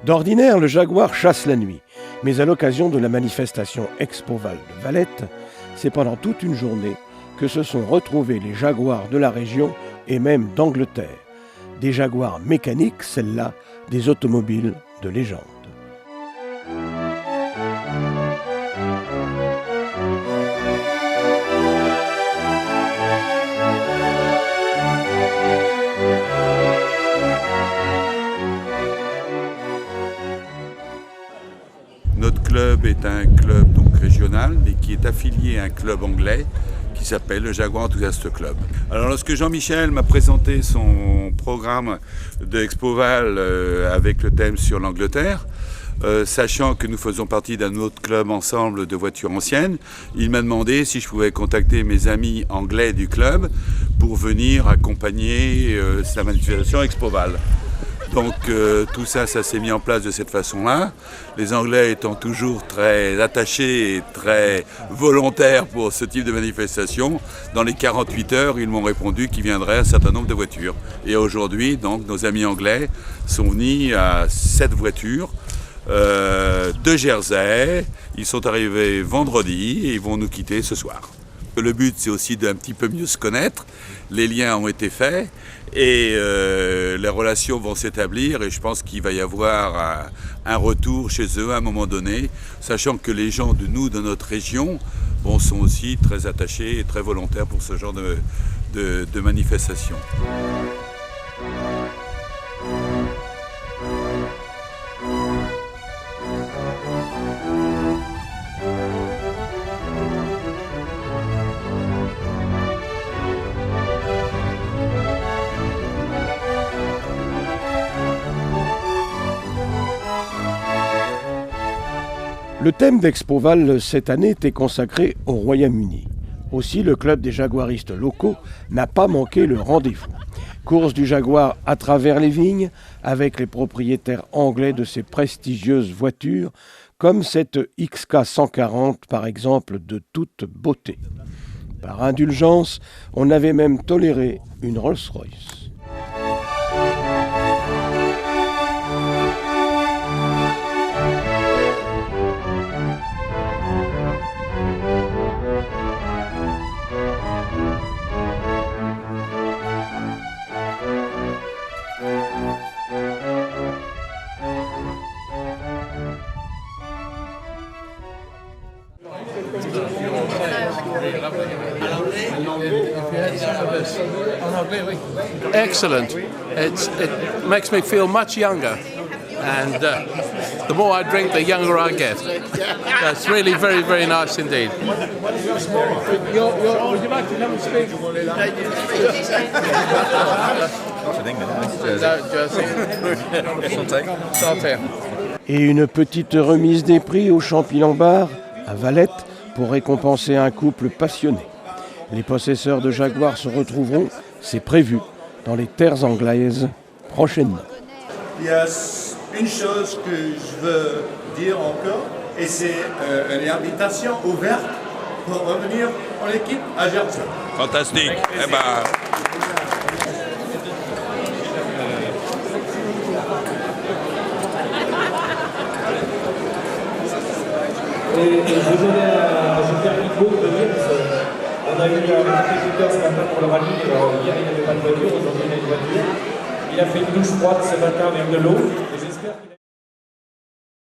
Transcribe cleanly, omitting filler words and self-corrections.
D'ordinaire, le jaguar chasse la nuit, mais à l'occasion de la manifestation Expoval de Valette, c'est pendant toute une journée que se sont retrouvés les jaguars de la région et même d'Angleterre. Des jaguars mécaniques, celles-là, des automobiles de légende. Notre club est un club donc régional, mais qui est affilié à un club anglais qui s'appelle le Jaguar Enthusiast Club. Alors lorsque Jean-Michel m'a présenté son programme de Expoval avec le thème sur l'Angleterre, sachant que nous faisons partie d'un autre club ensemble de voitures anciennes, il m'a demandé si je pouvais contacter mes amis anglais du club pour venir accompagner sa manifestation Expoval. Donc tout ça s'est mis en place de cette façon-là. Les Anglais étant toujours très attachés et très volontaires pour ce type de manifestation, dans les 48 heures, ils m'ont répondu qu'il viendrait un certain nombre de voitures. Et aujourd'hui, donc, nos amis anglais sont venus à 7 voitures de Jersey. Ils sont arrivés vendredi et ils vont nous quitter ce soir. Le but, c'est aussi d'un petit peu mieux se connaître. Les liens ont été faits et les relations vont s'établir et je pense qu'il va y avoir un retour chez eux à un moment donné, sachant que les gens de notre région sont aussi très attachés et très volontaires pour ce genre de manifestation. Le thème d'Expoval cette année était consacré au Royaume-Uni. Aussi, le club des jaguaristes locaux n'a pas manqué le rendez-vous. Course du Jaguar à travers les vignes, avec les propriétaires anglais de ces prestigieuses voitures, comme cette XK 140 par exemple, de toute beauté. Par indulgence, on avait même toléré une Rolls-Royce. Excellent. It makes me feel much younger, and the more I drink, the younger I get. That's really very, very nice indeed. Would you like to come and speak? Et une petite remise des prix au Champy-Lambard, à Valette, pour récompenser un couple passionné. Les possesseurs de Jaguar se retrouveront, c'est prévu, dans les terres anglaises prochainement. Il y a une chose que je veux dire encore, et c'est une invitation ouverte pour revenir en équipe à Jersey. Fantastique. Eh ben... Et je voulais ajouter un micro de dire on a eu un compétiteur ce matin pour le rallye. Hier il n'y avait pas de voiture, aujourd'hui il y a une voiture. Il a fait une douche froide ce matin avec de l'eau.